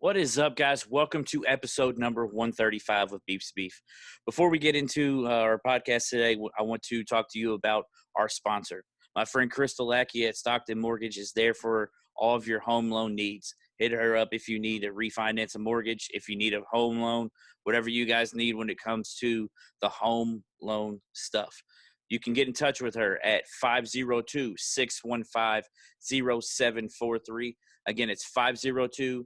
What is up, guys? Welcome to episode number 135 of Beef's Beef. Before we get into our podcast today, I want to talk to you about our sponsor. My friend Crystal Lackey at Stockton Mortgage is there for all of your home loan needs. Hit her up if you need to refinance a mortgage, if you need a home loan, whatever you guys need when it comes to the home loan stuff. You can get in touch with her at 502-615-0743. Again, it's 502-615-0743.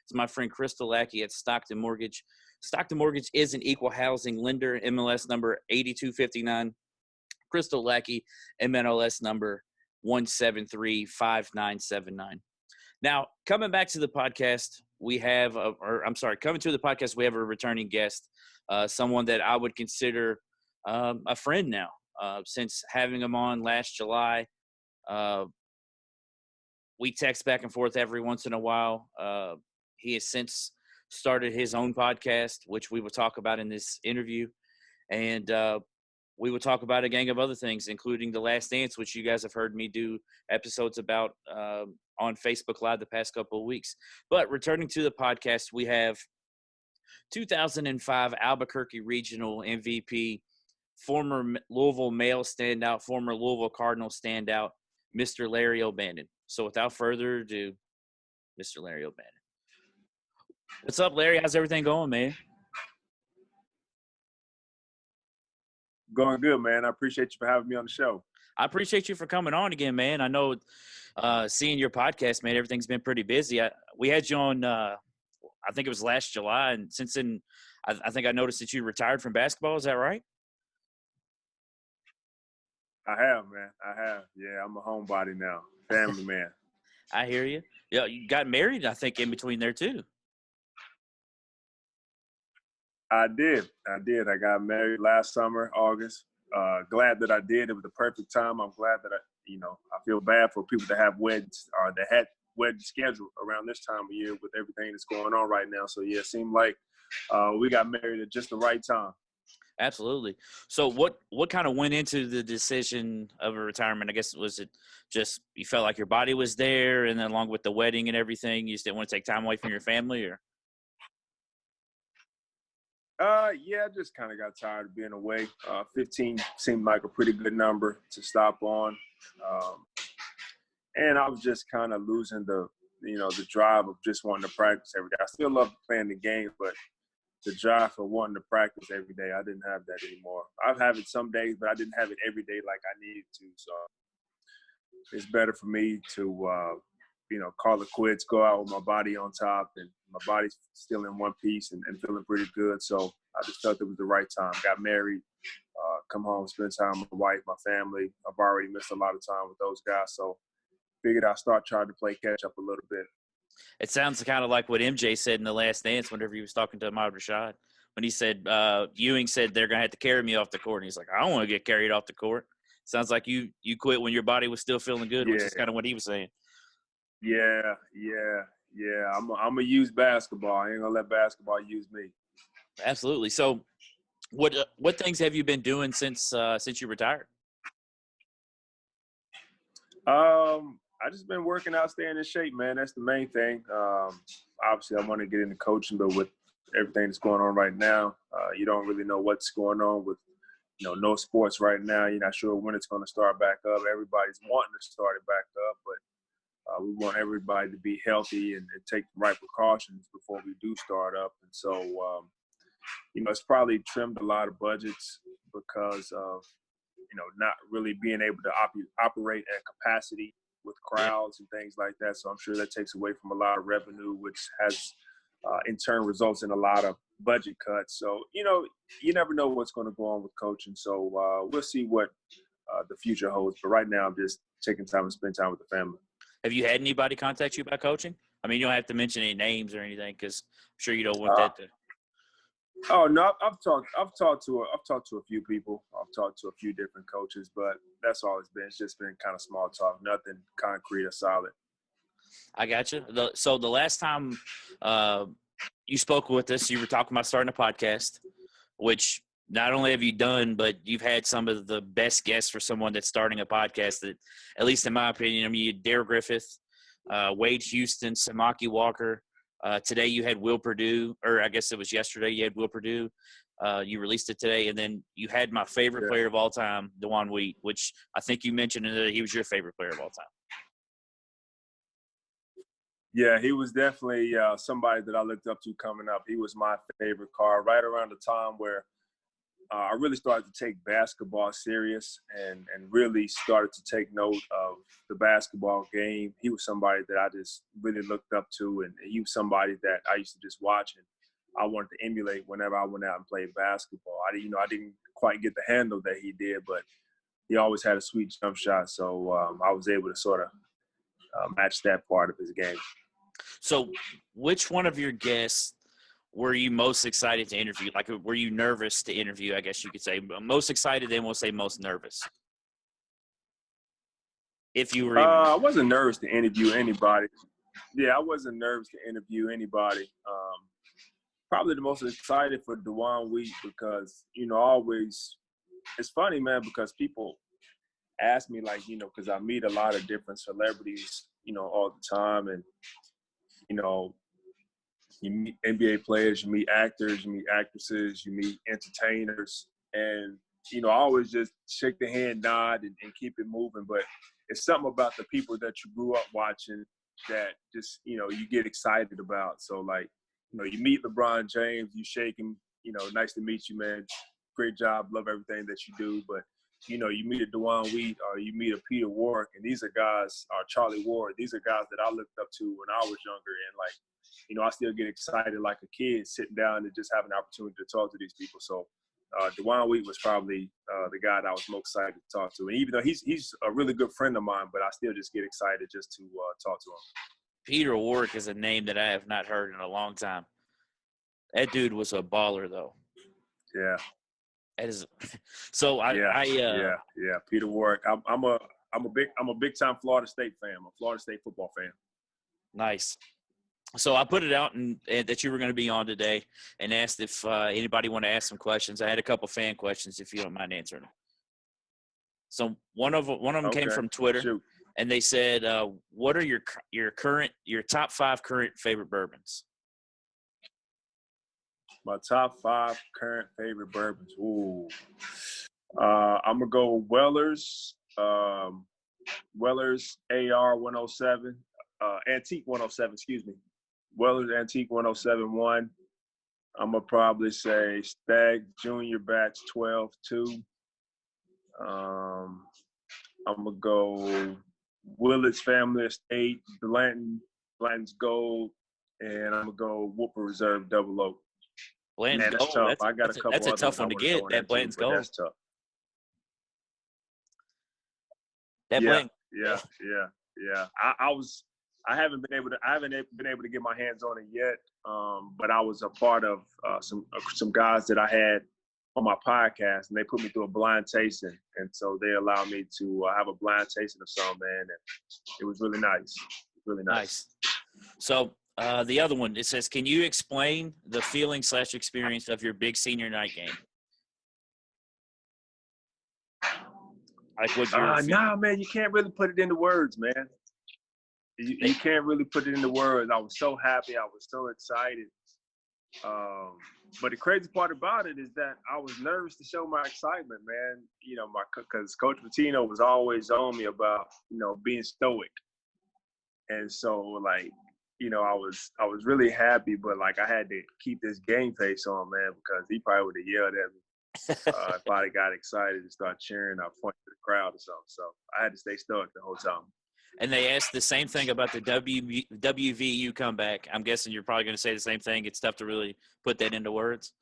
It's my friend Crystal Lackey at Stockton Mortgage. Stockton Mortgage is an equal housing lender, MLS number 8259. Crystal Lackey, MLS number 1735979. Now, coming to the podcast, we have a returning guest, someone that I would consider a friend now, since having him on last July. We text back and forth every once in a while. He has since started his own podcast, which we will talk about in this interview. And we will talk about a gang of other things, including The Last Dance, which you guys have heard me do episodes about on Facebook Live the past couple of weeks. But returning to the podcast, we have 2005 Albuquerque Regional MVP, former Louisville male standout, former Louisville Cardinal standout, Mr. Larry O'Bannon. So without further ado, Mr. Larry O'Bannon. What's up, Larry? How's everything going, man? Going good, man. I appreciate you for having me on the show. I appreciate you for coming on again, man. I know seeing your podcast, man, everything's been pretty busy. We had you on, I think it was last July, and since then, I think I noticed that you retired from basketball. Is that right? I have, man. I have. Yeah, I'm a homebody now. Family man. I hear you. Yeah, you got married, I think, in between there, too. I did. I got married last summer, August. Glad that I did. It was the perfect time. I'm glad that I feel bad for people that have weddings or that had weddings scheduled around this time of year with everything that's going on right now. So, yeah, it seemed like we got married at just the right time. Absolutely. So what kind of went into the decision of a retirement? I guess, was it just you felt like your body was there, and then along with the wedding and everything, you just didn't want to take time away from your family, or? Yeah, I just kind of got tired of being away. 15 seemed like a pretty good number to stop on. And I was just kind of losing the drive of just wanting to practice every day. I still love playing the game, but the drive for wanting to practice every day, I didn't have that anymore. I've had it some days, but I didn't have it every day like I needed to. So it's better for me to, call it quits, go out with my body on top, and my body's still in one piece and feeling pretty good. So I just felt it was the right time. Got married, come home, spend time with my wife, my family. I've already missed a lot of time with those guys. So figured I'd start trying to play catch up a little bit. It sounds kind of like what MJ said in The Last Dance whenever he was talking to Ahmad Rashad, when he said Ewing said they're going to have to carry me off the court. And he's like, I don't want to get carried off the court. Sounds like you quit when your body was still feeling good, which is kind of what he was saying. Yeah. I'm going to use basketball. I ain't going to let basketball use me. Absolutely. So what things have you been doing since you retired? I just been working out, staying in shape, man. That's the main thing. Obviously, I want to get into coaching, but with everything that's going on right now, you don't really know what's going on with, no sports right now. You're not sure when it's going to start back up. Everybody's wanting to start it back up, but we want everybody to be healthy and take the right precautions before we do start up. And so, it's probably trimmed a lot of budgets because of, not really being able to operate at capacity with crowds and things like that. So I'm sure that takes away from a lot of revenue, which has in turn results in a lot of budget cuts. So, you never know what's going to go on with coaching. So we'll see what the future holds. But right now I'm just taking time to spend time with the family. Have you had anybody contact you about coaching? I mean, you don't have to mention any names or anything, because I'm sure you don't want that to. Oh no, I've talked to a few people. I've talked to a few different coaches, but that's all it's been. It's just been kind of small talk, nothing concrete or solid. I got you. So the last time you spoke with us, you were talking about starting a podcast, which not only have you done, but you've had some of the best guests for someone that's starting a podcast that, at least in my opinion, I mean, you had Dare Griffith, Wade Houston, Samaki Walker. Today you had Will Perdue, or I guess it was yesterday you had Will Perdue. You released it today, and then you had my favorite player of all time, DeJuan Wheat, which I think you mentioned that he was your favorite player of all time. Yeah, he was definitely somebody that I looked up to coming up. He was my favorite card right around the time where I really started to take basketball serious and really started to take note of the basketball game. He was somebody that I just really looked up to, and he was somebody that I used to just watch and I wanted to emulate whenever I went out and played basketball. I didn't quite get the handle that he did, but he always had a sweet jump shot. So I was able to sort of match that part of his game. So which one of your guests were you most excited to interview? Like, were you nervous to interview, I guess you could say? Most excited, then we'll say most nervous. If you were I wasn't nervous to interview anybody. Yeah, I wasn't nervous to interview anybody. Probably the most excited for DeJuan Wheat because, always – it's funny, man, because people ask me, like, because I meet a lot of different celebrities, all the time. And, you meet NBA players, you meet actors, you meet actresses, you meet entertainers. And, I always just shake the hand, nod, and keep it moving. But it's something about the people that you grew up watching that just, you get excited about. So, like, you meet LeBron James, you shake him, nice to meet you, man. Great job, love everything that you do. But, you meet a DeJuan Wheat or you meet a Peter Warrick, and these are guys, or Charlie Ward, these are guys that I looked up to when I was younger. And, like, I still get excited like a kid sitting down and just having an opportunity to talk to these people. So DeJuan Wheat was probably the guy that I was most excited to talk to. And even though he's a really good friend of mine, but I still just get excited just to talk to him. Peter Warrick is a name that I have not heard in a long time. That dude was a baller, though. Yeah. That is. So Peter Warrick. I'm a big time Florida State fan. I'm a Florida State football fan. Nice. So I put it out and that you were going to be on today, and asked if anybody want to ask some questions. I had a couple fan questions, if you don't mind answering them. So one of them came from Twitter. Shoot. And they said, "What are your top 5 current favorite bourbons?" My top 5 current favorite bourbons. Ooh, I'm gonna go Weller's AR 107, Antique 107. Excuse me, Weller's Antique 107-1. I'm gonna probably say Stag Junior Batch 12-2. I'm gonna go Willet's Family Estate, Blanton's Gold, and I'm gonna go Whooper Reserve Double Oak. Blanton's Gold. Gold. I got a couple. That's a tough one to get. That Blanton's Gold. That's tough. Blanton. Yeah. I haven't been able to get my hands on it yet. But I was a part of some guys that I had on my podcast, and they put me through a blind tasting, and so they allowed me to have a blind tasting of some, man, and it was really nice. Really nice. So the other one, it says, "Can you explain the feeling/experience of your big senior night game?" Like what you're nah, man, you can't really put it into words, man. You can't really put it into words. I was so happy. I was so excited. But the crazy part about it is that I was nervous to show my excitement, man. Because Coach Pitino was always on me about, being stoic. And so, like, I was really happy, but, like, I had to keep this game face on, man, because he probably would have yelled at me if I got excited and start cheering or pointing to the crowd or something. So I had to stay stoic the whole time. And they asked the same thing about the WVU comeback. I'm guessing you're probably going to say the same thing. It's tough to really put that into words.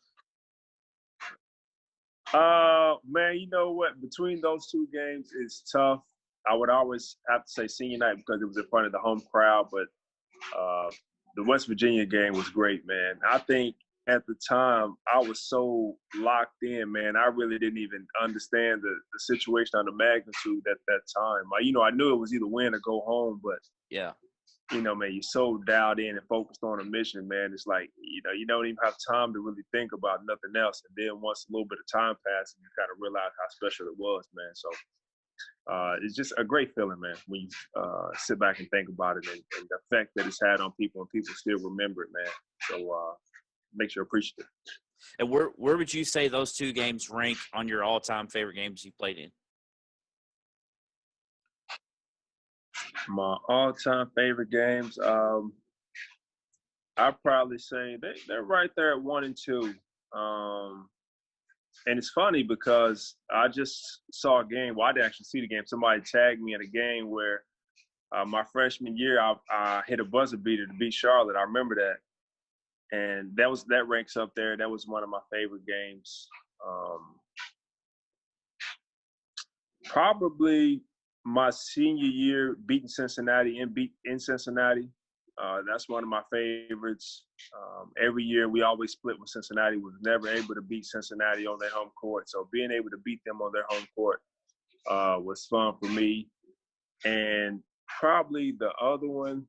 Man, you know what? Between those two games, it's tough. I would always have to say senior night because it was in front of the home crowd. But the West Virginia game was great, man. I think at the time I was so locked in, man. I really didn't even understand the situation on the magnitude at that time. I knew it was either win or go home, but yeah, man, you're so dialed in and focused on a mission, man. It's like, you don't even have time to really think about nothing else. And then once a little bit of time passes, you kind of realize how special it was, man. So it's just a great feeling, man, when you sit back and think about it and the effect that it's had on people and people still remember it, man. So makes you appreciative. And where would you say those two games rank on your all-time favorite games you played in? My all-time favorite games, I'd probably say they're right there at 1 and 2. And it's funny because I just saw a game. Well, I didn't actually see the game. Somebody tagged me in a game where my freshman year, I hit a buzzer beater to beat Charlotte. I remember that. And that ranks up there. That was one of my favorite games. Probably my senior year, beating Cincinnati in Cincinnati. That's one of my favorites. Every year we always split with Cincinnati. We were never able to beat Cincinnati on their home court. So being able to beat them on their home court was fun for me. And probably the other one,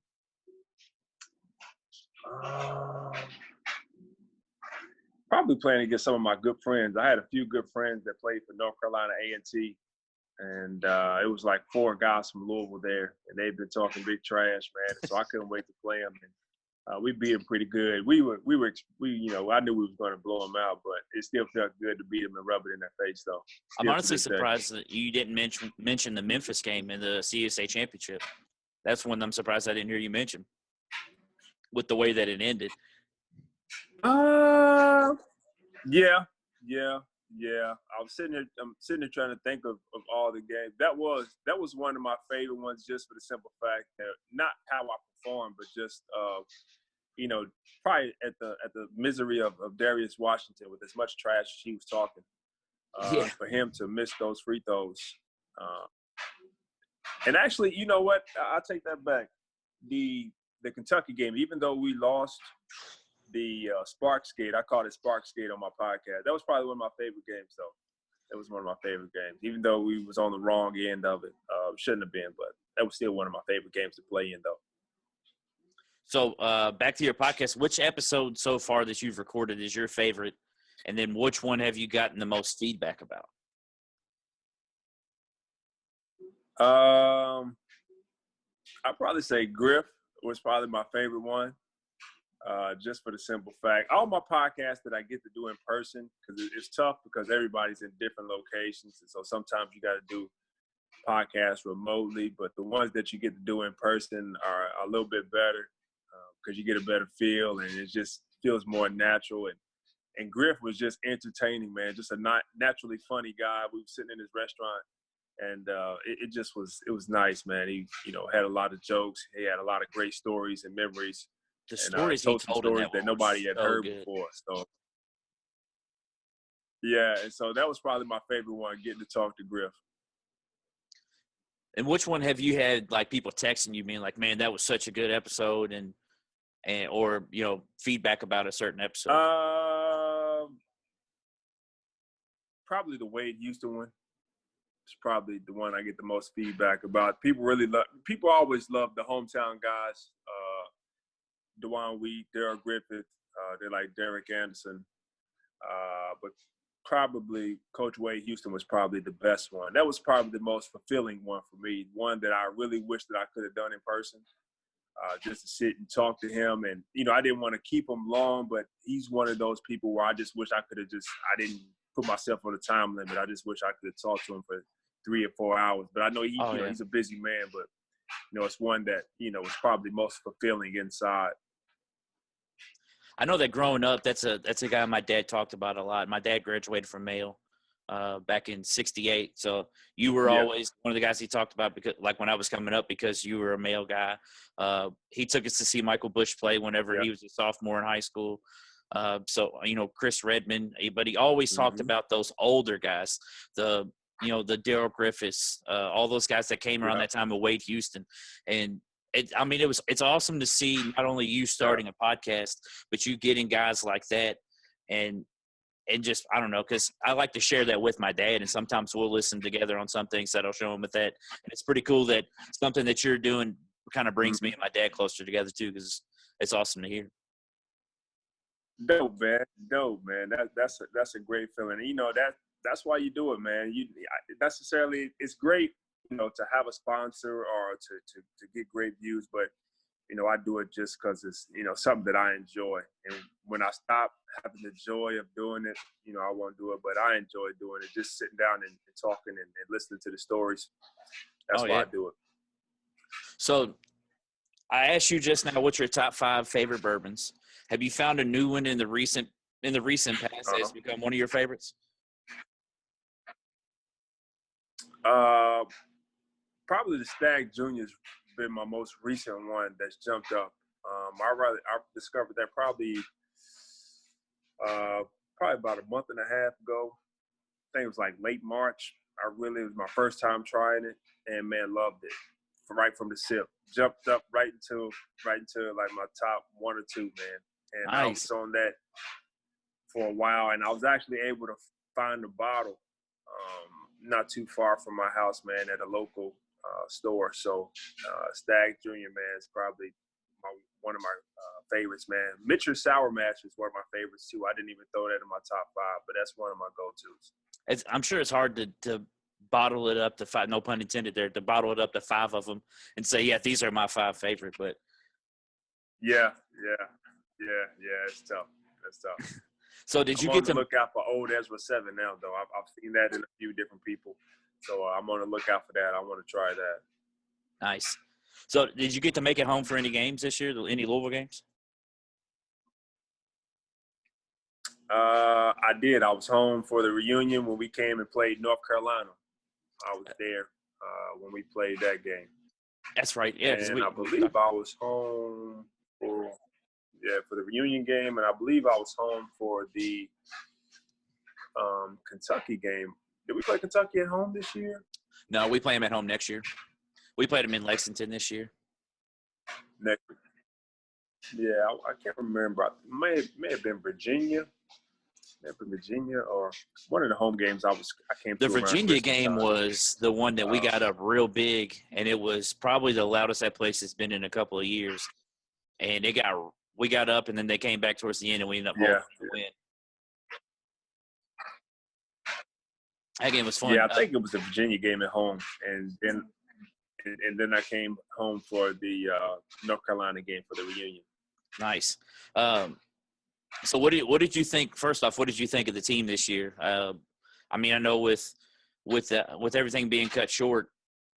probably playing against some of my good friends. I had a few good friends that played for North Carolina A&T. And it was like 4 guys from Louisville there, and they've been talking big trash, man. So I couldn't wait to play them. And we beat them pretty good. We I knew we was going to blow them out, but it still felt good to beat them and rub it in their face, though. I'm honestly surprised that you didn't mention the Memphis game in the CSA championship. That's one I'm surprised I didn't hear you mention, with the way that it ended. Yeah. I'm sitting there trying to think of all the games. That was one of my favorite ones, just for the simple fact that not how I performed, but just probably at the misery of Darius Washington with as much trash as he was talking. For him to miss those free throws. And actually, you know what? I'll take that back. The Kentucky game, even though we lost the Sparksgate, I called it Sparksgate on my podcast. That was probably one of my favorite games, though. That was one of my favorite games, even though we was on the wrong end of it. Shouldn't have been, but that was still one of my favorite games to play in, though. So back to your podcast, which episode so far that you've recorded is your favorite? And then which one have you gotten the most feedback about? I'd probably say Griff was probably my favorite one. Just for the simple fact, all my podcasts that I get to do in person, because it's tough because everybody's in different locations. And so sometimes you got to do podcasts remotely, but the ones that you get to do in person are a little bit better because you get a better feel and it just feels more natural. And Griff was just entertaining, man, just a naturally funny guy. We were sitting in his restaurant and it was nice, man. He, had a lot of jokes. He had a lot of great stories and memories. The stories he told that nobody had heard before. So, yeah, and so that was probably my favorite one, getting to talk to Griff. And which one have you had, like, people texting you being like, man, that was such a good episode and or, feedback about a certain episode? Probably the Wade Houston one. It's probably the one I get the most feedback about. People always love the hometown guys. Dewan Wheat, Daryl Griffith, they like Derek Anderson. But probably Coach Wade Houston was probably the best one. That was probably the most fulfilling one for me, one that I really wish that I could have done in person, just to sit and talk to him. And, I didn't want to keep him long, but he's one of those people where I just wish I didn't put myself on a time limit. I just wish I could have talked to him for 3 or 4 hours. But I know he's a busy man, but, it's one that, was probably most fulfilling inside. I know that growing up, that's a guy my dad talked about a lot. My dad graduated from Mayo back in '68, so you were always one of the guys he talked about because, like, when I was coming up, because you were a Mayo guy. He took us to see Michael Bush play whenever he was a sophomore in high school. So Chris Redmond, but he always talked about those older guys, the Daryl Griffiths, all those guys that came around that time of Wade Houston, and. It's awesome to see not only you starting a podcast, but you getting guys like that, and just, I don't know, because I like to share that with my dad, and sometimes we'll listen together on some things that I'll show him with that, and it's pretty cool that something that you're doing kind of brings me and my dad closer together too, because it's awesome to hear. Dope, man. That's a great feeling. And, that's why you do it, man. It's great to have a sponsor or to get great views, but I do it just because it's something that I enjoy. And when I stop having the joy of doing it, I won't do it. But I enjoy doing it, just sitting down and talking and listening to the stories. That's why I do it. So I asked you just now, what's your top 5 favorite bourbons? Have you found a new one in the recent past that has become one of your favorites? Probably the Stag Junior's been my most recent one that's jumped up. I discovered that probably about a month and a half ago. I think it was like late March. It was my first time trying it, and man, loved it right from the sip. Jumped up right into like my top 1 or 2, man. And nice. I was on that for a while, and I was actually able to find a bottle not too far from my house, man, at a local store. So Stag Junior, man, is probably one of my favorites, man. Mitchell Sour Mash is one of my favorites too. I didn't even throw that in my top 5, but that's one of my go-tos. I'm sure it's hard to bottle it up to 5, no pun intended there, to bottle it up to 5 of them and say, yeah, these are my 5 favorite. But yeah, it's tough. That's tough. So did you I'm get on to the lookout for Old Ezra 7 now, though? I've seen that in a few different people, so I'm on the lookout for that. I want to try that. Nice. So did you get to make it home for any games this year? Any Louisville games? I did. I was home for the reunion when we came and played North Carolina. I was there when we played that game. That's right. Yeah, and I believe I was home for the reunion game, and I believe I was home for the Kentucky game. Did we play Kentucky at home this year? No, we play them at home next year. We played them in Lexington this year. Yeah, I can't remember. It may have been Virginia. Virginia or one of the home games I came to. The Virginia game was the one that we got up real big, and it was probably the loudest that place has been in a couple of years. And we got up, and then they came back towards the end, and we ended up holding the win. That game was fun. Yeah, I think it was the Virginia game at home, and then I came home for the North Carolina game for the reunion. Nice. So what did you think? First off, what did you think of the team this year? I mean, I know with everything being cut short,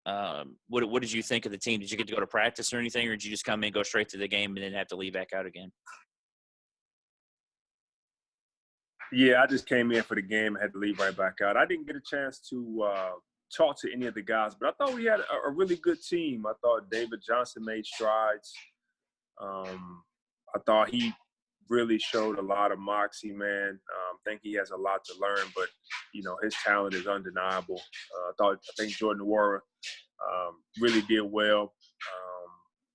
what did you think of the team? Did you get to go to practice or anything, or did you just come in, go straight to the game, and then have to leave back out again? Yeah, I just came in for the game and had to leave right back out. I didn't get a chance to talk to any of the guys, but I thought we had a really good team. I thought David Johnson made strides. I thought he really showed a lot of moxie, man. I think he has a lot to learn, but his talent is undeniable. I think Jordan Nwora really did well.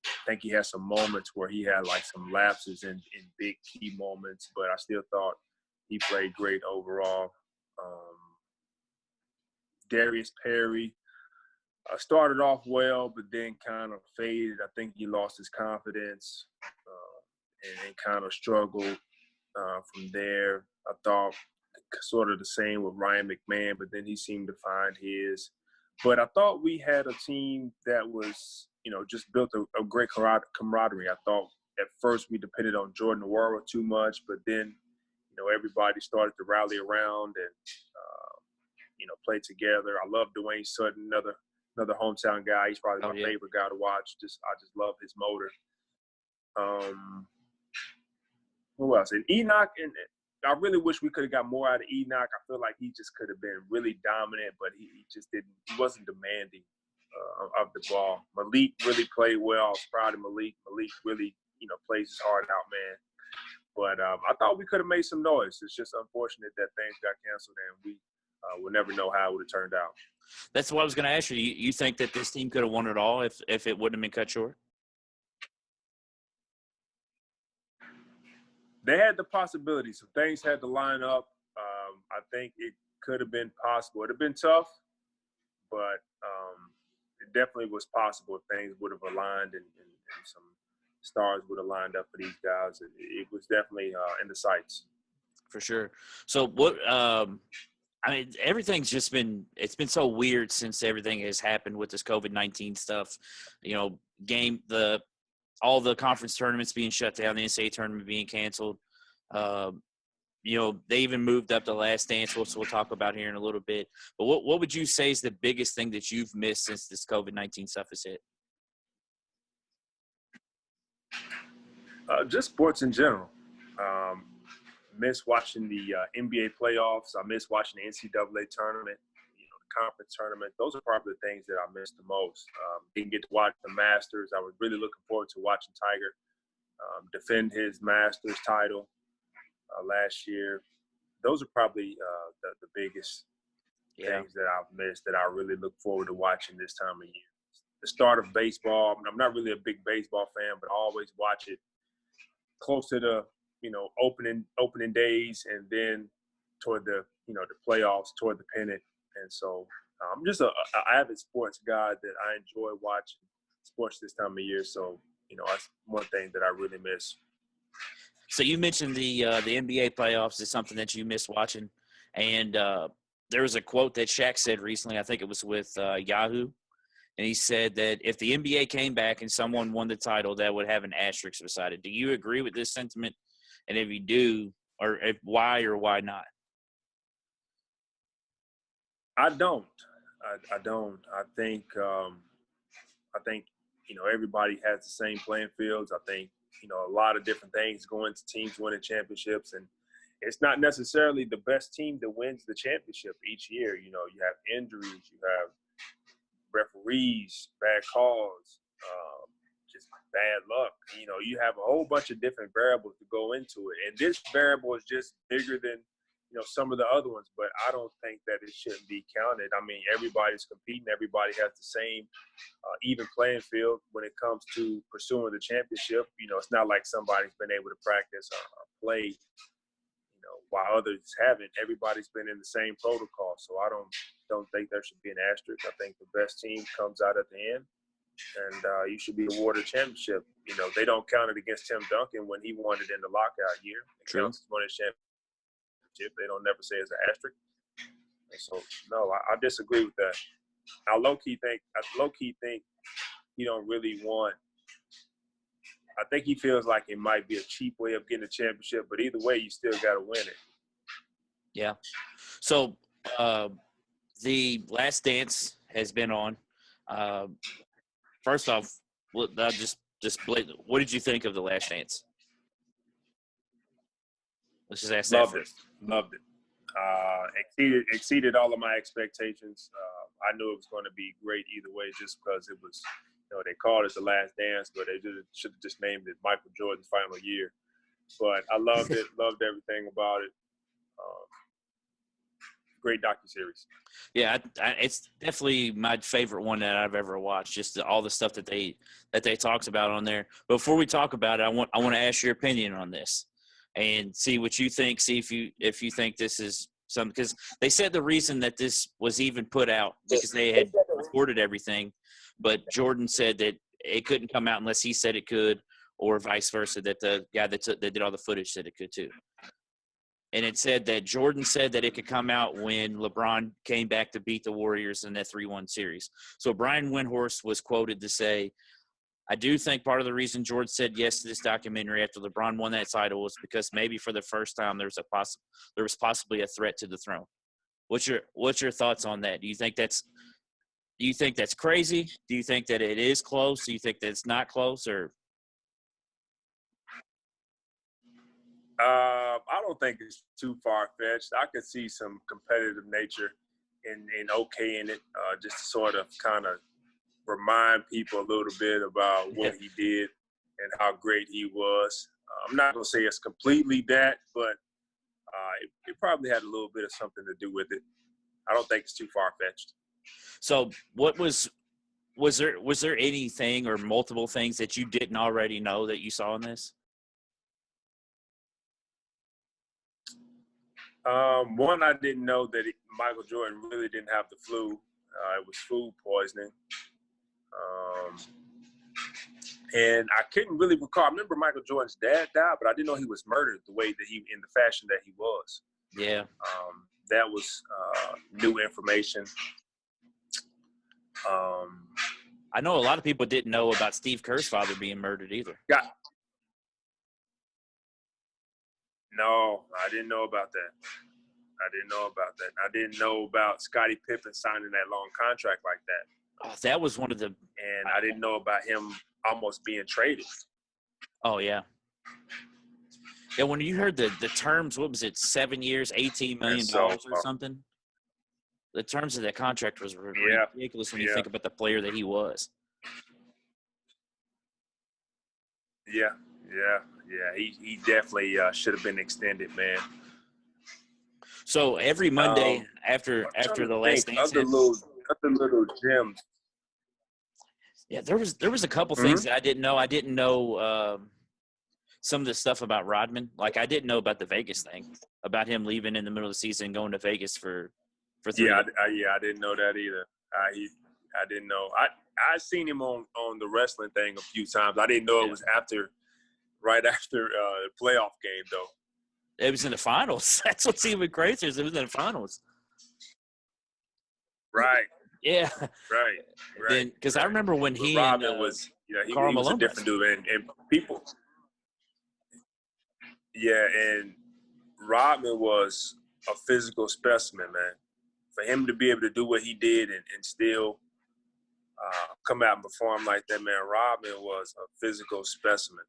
I think he had some moments where he had like some lapses in big key moments, but I still thought he played great overall. Darius Perry started off well, but then kind of faded. I think he lost his confidence and kind of struggled from there. I thought sort of the same with Ryan McMahon, but then he seemed to find his. But I thought we had a team that was, just built a great camaraderie. I thought at first we depended on Jordan Nwora too much, but then, everybody started to rally around and, play together. I love Dwayne Sutton, another hometown guy. He's probably my favorite guy to watch. I just love his motor. Who else? And Enoch, and I really wish we could have got more out of Enoch. I feel like he just could have been really dominant, but he just didn't. He wasn't demanding of the ball. Malik really played well. I was proud of Malik. Malik really, plays his heart out, man. But I thought we could have made some noise. It's just unfortunate that things got canceled, and we will never know how it would have turned out. That's what I was going to ask you. You think that this team could have won it all if it wouldn't have been cut short? They had the possibility. Some things had to line up. I think it could have been possible. It would have been tough, but it definitely was possible if things would have aligned and some stars would have lined up for these guys. It was definitely in the sights. For sure. So what I mean, everything's just it's been so weird since everything has happened with this COVID-19 stuff. You know, all the conference tournaments being shut down, the NCAA tournament being canceled. Uh, you know, they even moved up the Last Dance, which we'll talk about here in a little bit. But what would you say is the biggest thing that you've missed since this COVID-19 stuff has hit? Just sports in general. Um, miss watching the NBA playoffs. I miss watching the NCAA tournament, the conference tournament. Those are probably the things that I miss the most. Didn't get to watch the Masters. I was really looking forward to watching Tiger defend his Masters title last year. Those are probably the biggest things that I've missed that I really look forward to watching this time of year. The start of baseball. I'm not really a big baseball fan, but I always watch it close to the opening days, and then toward the the playoffs, toward the pennant. And so I'm just a avid sports guy that I enjoy watching sports this time of year. So that's one thing that I really miss. So you mentioned the NBA playoffs is something that you miss watching, and there was a quote that Shaq said recently. I think it was with Yahoo. And he said that if the NBA came back and someone won the title, that would have an asterisk beside it. Do you agree with this sentiment? And if you do, why or why not? I don't. I don't. I think everybody has the same playing fields. I think a lot of different things go into teams winning championships, and it's not necessarily the best team that wins the championship each year. You have injuries, you have referees, bad calls, just bad luck. You have a whole bunch of different variables to go into it. And this variable is just bigger than, some of the other ones. But I don't think that it shouldn't be counted. I mean, everybody's competing. Everybody has the same even playing field when it comes to pursuing the championship. It's not like somebody's been able to practice or play while others haven't. Everybody's been in the same protocol. So I don't think there should be an asterisk. I think the best team comes out at the end, and you should be awarded a championship. They don't count it against Tim Duncan when he won it in the lockout year. It counts as winning a championship. They don't never say it's an asterisk. And so, no, I disagree with that. I low-key think he don't really want – I think he feels like it might be a cheap way of getting a championship, but either way, you still got to win it. Yeah. So the Last Dance has been on. First off, what did you think of the Last Dance? Let's just ask that first. Loved it. Exceeded all of my expectations. I knew it was going to be great either way, just because it was. They called it The Last Dance, but they should have just named it Michael Jordan's final year. But I loved it, loved everything about it. Great docuseries. Yeah, it's definitely my favorite one that I've ever watched. Just all the stuff that they talked about on there. But before we talk about it, I want to ask your opinion on this and see what you think. See if you think this is something, because they said the reason that this was even put out because they had recorded everything. But Jordan said that it couldn't come out unless he said it could, or vice versa, that the guy that did all the footage said it could too. And it said that Jordan said that it could come out when LeBron came back to beat the Warriors in that 3-1 series. So Brian Windhorst was quoted to say, I do think part of the reason Jordan said yes to this documentary after LeBron won that title was because maybe for the first time there was possibly a threat to the throne. What's your thoughts on that? Do you think that's crazy? Do you think that it is close? Do you think that it's not close? Or I don't think it's too far-fetched. I could see some competitive nature in okaying it, just to sort of kind of remind people a little bit about what he did and how great he was. I'm not going to say it's completely that, but it probably had a little bit of something to do with it. I don't think it's too far-fetched. So was there anything or multiple things that you didn't already know that you saw in this? One, I didn't know that Michael Jordan really didn't have the flu. It was food poisoning. And I couldn't really recall. I remember Michael Jordan's dad died, but I didn't know he was murdered the way that in the fashion that he was. Yeah. that was new information. I know a lot of people didn't know about Steve Kerr's father being murdered either. No, I didn't know about that. I didn't know about Scottie Pippen signing that long contract like that. Oh, that was one of the – and I didn't know about him almost being traded. Oh, yeah. Yeah, when you heard the terms, what was it, 7 years, $18 million or something? The terms of that contract was ridiculous when you think about the player that he was. Yeah. He definitely should have been extended, man. So every Monday after the last dance, other little gems. Yeah, there was a couple things that I didn't know. I didn't know some of the stuff about Rodman. Like I didn't know about the Vegas thing, about him leaving in the middle of the season and going to Vegas for 3 days. I didn't know that either. I didn't know. I seen him on the wrestling thing a few times. I didn't know it was right after the playoff game though. It was in the finals. That's what's even crazier. It was in the finals. Right. Yeah. Right. Because I remember when he Rodman and was, he Karl was a different dude, and people. Yeah, and Rodman was a physical specimen, man. For him to be able to do what he did and still come out and perform like that, man, Rodman was a physical specimen.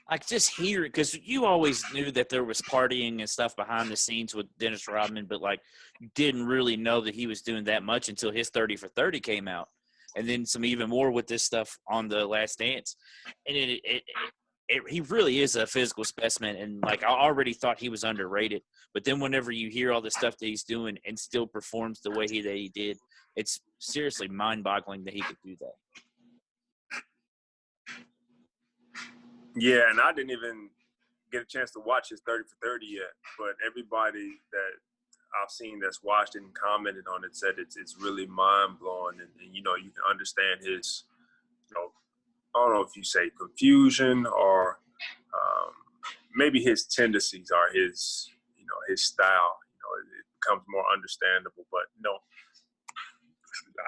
I just hear it because you always knew that there was partying and stuff behind the scenes with Dennis Rodman, but like you didn't really know that he was doing that much until his 30 for 30 came out, and then some even more with this stuff on The Last Dance, and he really is a physical specimen, and like I already thought he was underrated, but then whenever you hear all the stuff that he's doing and still performs the way that he did, it's seriously mind-boggling that he could do that. Yeah, and I didn't even get a chance to watch his 30 for 30 yet, but everybody that I've seen that's watched it and commented on it said it's really mind-blowing, and you can understand his, I don't know if you say confusion or maybe his tendencies are his style. It becomes more understandable, but no,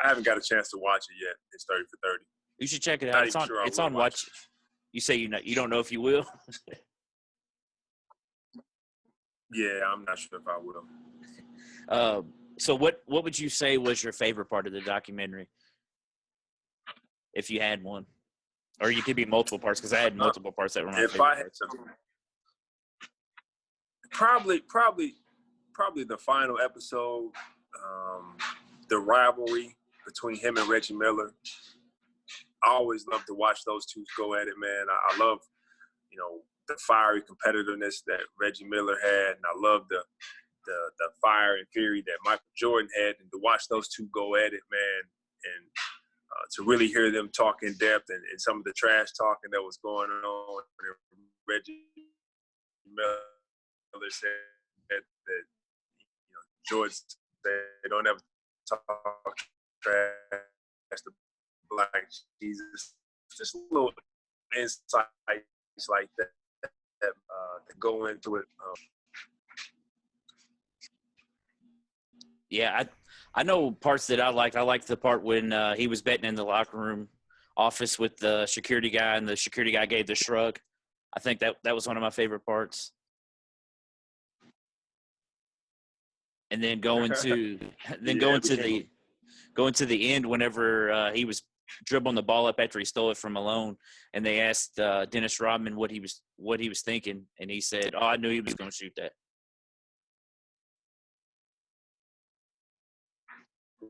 I haven't got a chance to watch it yet. It's 30 for 30. You should check it out. It's on Watch. You say you don't know if you will? Yeah, I'm not sure if I will. So what would you say was your favorite part of the documentary? If you had one. Or you could be multiple parts, because I had multiple parts that were my favorite parts. Probably the final episode, the rivalry between him and Reggie Miller. I always love to watch those two go at it, man. I love, the fiery competitiveness that Reggie Miller had, and I love the fire and fury that Michael Jordan had, and to watch those two go at it, man, and to really hear them talk in depth and some of the trash talking that was going on. Reggie Miller said that Jordan said, don't ever talk trash to Black Jesus. Just little insights like that go into it. Yeah, I know parts that I liked. I liked the part when he was betting in the locker room office with the security guy, and the security guy gave the shrug. I think that was one of my favorite parts. And then going to the end whenever he was dribbling the ball up after he stole it from Malone, and they asked Dennis Rodman what he was thinking, and he said, "Oh, I knew he was going to shoot that."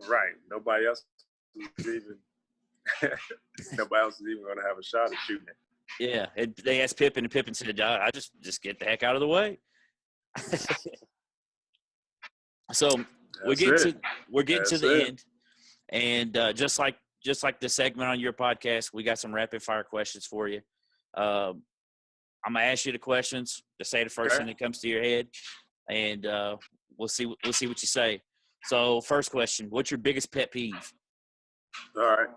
Right. Nobody else is even going to have a shot at shooting it. Yeah, they asked Pippen, and Pippen said, "I just get the heck out of the way." So we're getting to the end, and just like the segment on your podcast, we got some rapid fire questions for you. I'm gonna ask you the questions. Just say the first thing that comes to your head, and we'll see what you say. So, first question: what's your biggest pet peeve? All right.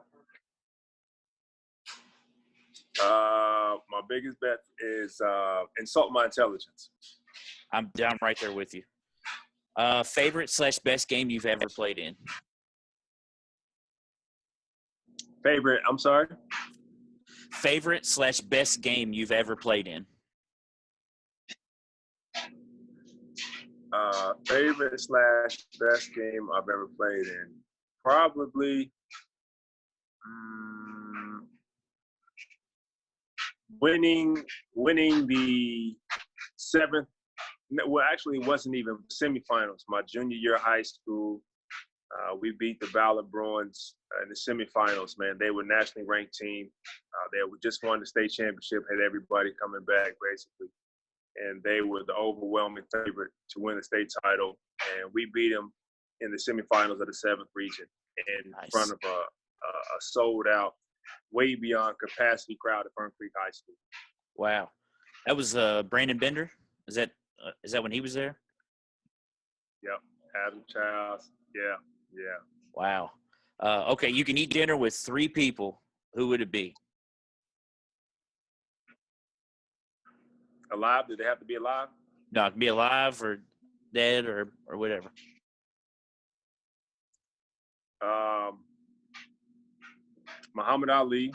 My biggest bet is insult my intelligence. I'm right there with you. Favorite / best game you've ever played in? Favorite, I'm sorry? Favorite / best game you've ever played in? Favorite / best game I've ever played in? Probably winning the seventh. Well, actually, it wasn't even semifinals. My junior year of high school, we beat the Ballard Bruins in the semifinals. Man, they were a nationally ranked team. They just won the state championship, had everybody coming back basically, and they were the overwhelming favorite to win the state title. And we beat them in the semifinals of the 7th region in front of a sold-out, way beyond capacity crowd at Fern Creek High School. Wow, that was Brandon Bender. Is that when he was there? Yep, Adam Childs. Yeah. Wow. Okay, you can eat dinner with 3 people. Who would it be? Alive? Did they have to be alive? No, it can be alive or dead or whatever. Muhammad Ali.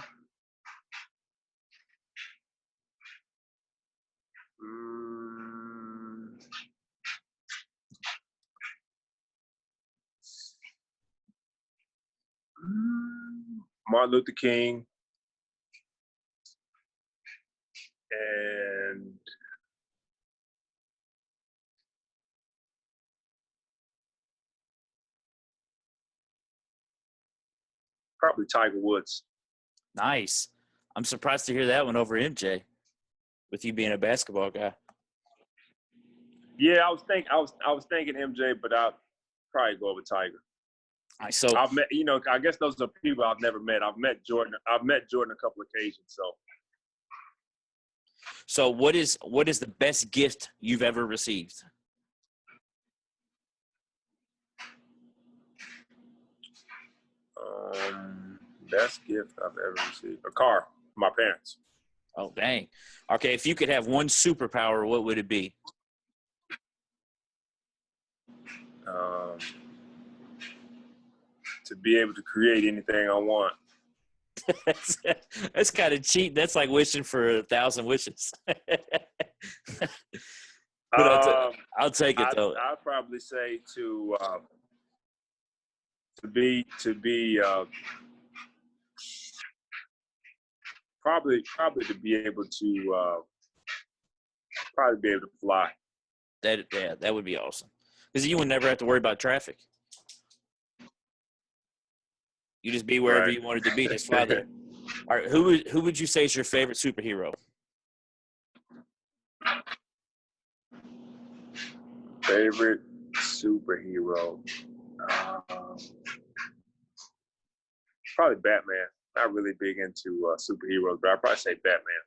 Martin Luther King. And probably Tiger Woods. Nice. I'm surprised to hear that one over MJ, with you being a basketball guy. Yeah, I was thinking MJ, but I'll probably go with Tiger. Nice. So I've met, I guess those are people I've never met. I've met Jordan a couple occasions. So what is the best gift you've ever received? Best gift I've ever received: a car. My parents. Oh, dang. Okay, if you could have one superpower, what would it be? To be able to create anything I want. That's kind of cheap. That's like wishing for 1,000 wishes. But I'll take it though. I'd probably say to be probably to be able to fly. That would be awesome, because you would never have to worry about traffic. You just be wherever you wanted to be. Just fly there. All right, who would you say is your favorite superhero? Favorite superhero? Probably Batman. Not really big into superheroes, but I'd probably say Batman.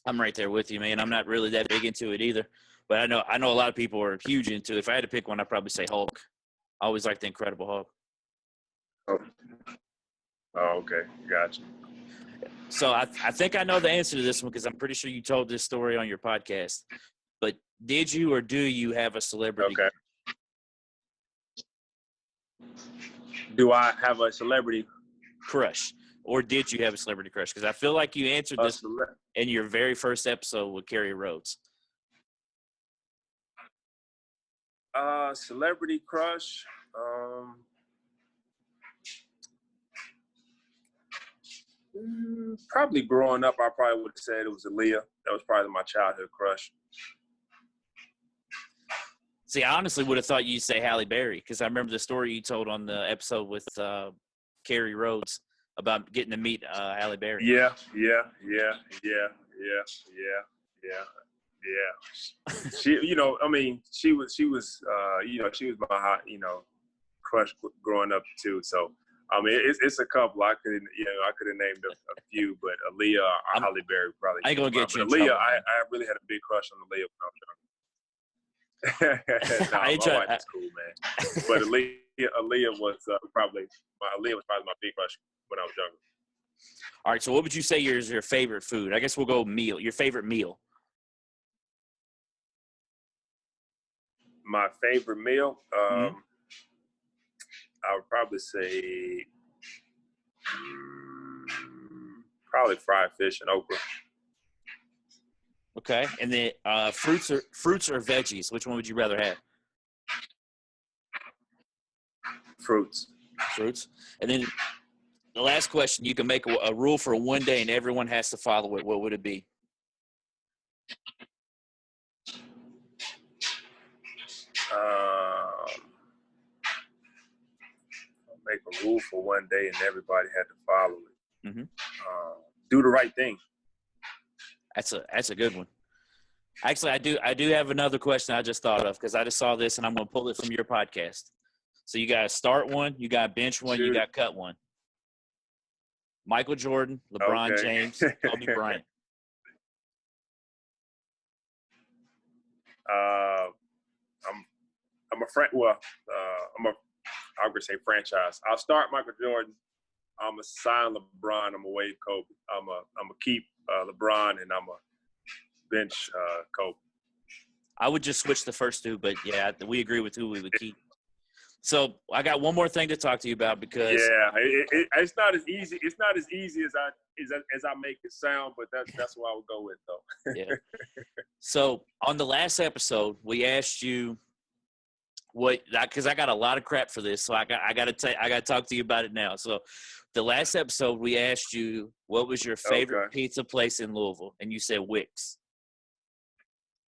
I'm right there with you, man. I'm not really that big into it either, but I know a lot of people are huge into it. If I had to pick one, I'd probably say Hulk. I always liked the Incredible Hulk. Oh, okay. Gotcha. So I think I know the answer to this one, because I'm pretty sure you told this story on your podcast. But did you or do you have a celebrity? Okay. Do I have a celebrity crush? Or did you have a celebrity crush? Because I feel like you answered this in your very first episode with Kerry Rhodes. Celebrity crush? Probably growing up, I probably would have said it was Aaliyah. That was probably my childhood crush. See, I honestly would have thought you'd say Halle Berry, because I remember the story you told on the episode with Kerry Rhodes about getting to meet Halle Berry. Yeah. She, she was my hot, crush growing up too. So, it's a couple. I could have named a few, but Aaliyah or Halle Berry probably. I ain't gonna get you in Aaliyah, trouble. I really had a big crush on Aaliyah when I was younger. My wife was cool, man. But Aaliyah was probably my big crush when I was younger. All right, so what would you say is your favorite food? I guess we'll go meal. Your favorite meal? My favorite meal, Mm-hmm. I would probably say probably fried fish and okra. Okay. And then fruits or veggies? Which one would you rather have? Fruits. Fruits. And then the last question, you can make a rule for one day and everyone has to follow it. What would it be? Make a rule for one day and everybody had to follow it. Mm-hmm. Do the right thing. That's a good one. Actually, I do have another question I just thought of because I just saw this and I'm going to pull it from your podcast. So you got to start one, you got to bench one, you got to cut one. Michael Jordan, LeBron James, Kobe Bryant. I'm a friend. Well, I'm gonna say franchise. I'll start Michael Jordan. I'm a sign LeBron. I'm a waive Kobe. I'm a keep LeBron, and I'm a bench Kobe. I would just switch the first two, but yeah, we agree with who we would keep. So I got one more thing to talk to you about because it's not as easy. It's not as easy as I make it sound, but that's what I would go with though. Yeah. So on the last episode, we asked you because I got a lot of crap for this, so I got to talk to you about it now. So the last episode, we asked you what was your favorite pizza place in Louisville, and you said Wix.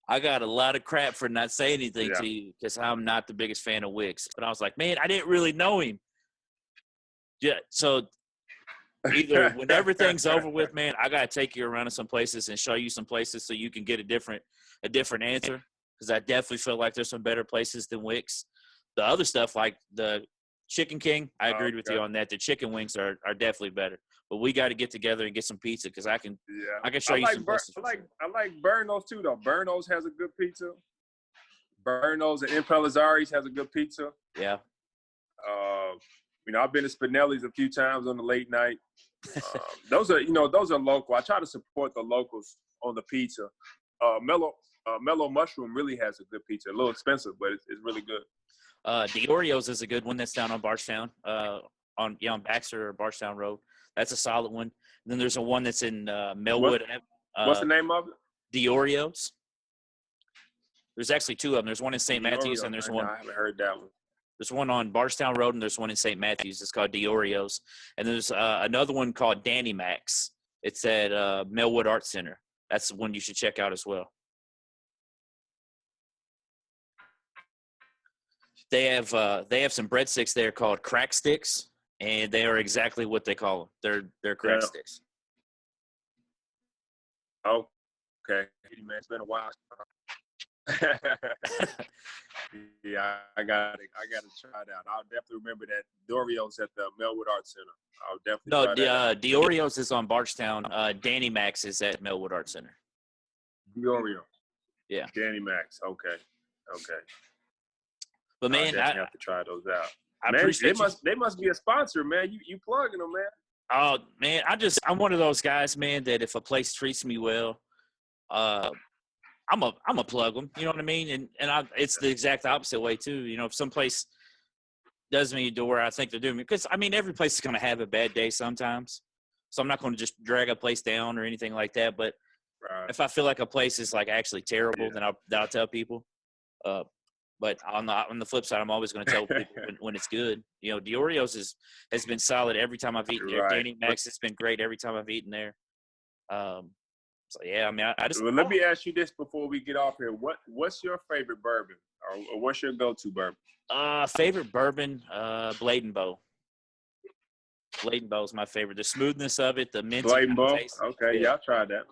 I got a lot of crap for not saying anything to you because I'm not the biggest fan of Wix. But I was like, man, I didn't really know him. Yeah, so either when everything's over with, man, I got to take you around to some places and show you some places so you can get a different answer because I definitely feel like there's some better places than Wix. The other stuff like the Chicken King, I agreed with you on that. The chicken wings are definitely better. But we got to get together and get some pizza because I can show you some places. I like Burnos too though. Burnos has a good pizza. Burnos and Impellizzari's has a good pizza. Yeah. I've been to Spinelli's a few times on the late night. Those are local. I try to support the locals on the pizza. Mellow Mushroom really has a good pizza. A little expensive, but it's really good. Diorio's is a good one that's down on Barstown, on Baxter or Barstown Road. That's a solid one. And then there's a one that's in Millwood. What's the name of it? Diorio's. There's actually two of them. There's one in St. Matthews, and there's one. I haven't heard that one. There's one on Barstown Road, and there's one in St. Matthews. It's called Diorio's. And there's another one called Danny Mac's. It's at Millwood Art Center. That's the one you should check out as well. They have some breadsticks there called crack sticks, and they are exactly what they call them. They're crack sticks. Oh, okay. Man, it's been a while. Yeah, I got to try it out. I'll definitely remember that. Diorio's at the Millwood Art Center. I'll definitely try that. Diorio's is on Barstown. Danny Mac's is at Millwood Art Center. Diorio. Yeah. Danny Mac's. Okay. But man, I have to try those out. I appreciate they must be a sponsor, man. You plugging them, man. Oh man, I'm one of those guys, man, that if a place treats me well, I'm a plug them. You know what I mean? And it's the exact opposite way too. If some place does me to where I think they're doing me, because I mean every place is going to have a bad day sometimes. So I'm not going to just drag a place down or anything like that. But if I feel like a place is like actually terrible, then I'll tell people. But on the flip side, I'm always going to tell people when it's good. Diorio's has been solid every time I've eaten there. Danny Mac's has been great every time I've eaten there. So yeah, I mean, I just. Well, let me ask you this before we get off here. What's your favorite bourbon, or what's your go-to bourbon? Favorite bourbon, Blade and Bow. Blade and Bow is my favorite. The smoothness of it, the minty. Blade and Bow. Taste. Okay, yeah, I'll try that.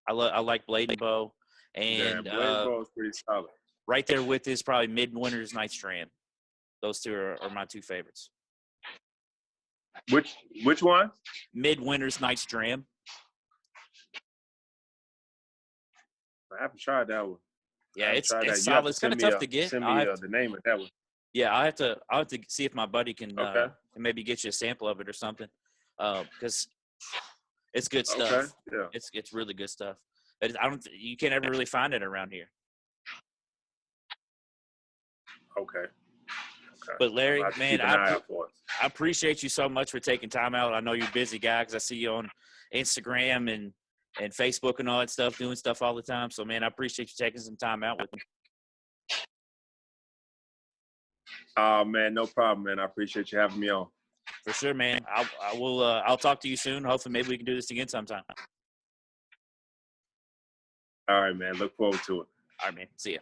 I like Blade and Bow, and Blade and Bow is pretty solid. Right there with is probably Midwinter's Night's Dram. Those two are my two favorites. Which one? Midwinter's Night's Dram. I haven't tried that one. Yeah, it's solid. It's kind of tough to get. Send me the name of that one. Yeah, I'll have to see if my buddy can maybe get you a sample of it or something. Because it's good stuff. Okay. Yeah. It's really good stuff. You can't ever really find it around here. Okay. Okay. But Larry, man, keep an eye out for it. I appreciate you so much for taking time out. I know you're a busy guy because I see you on Instagram and Facebook and all that stuff, doing stuff all the time. So, man, I appreciate you taking some time out with me. Man, no problem, man. I appreciate you having me on. For sure, man. I'll talk to you soon. Hopefully, maybe we can do this again sometime. All right, man. Look forward to it. All right, man. See ya.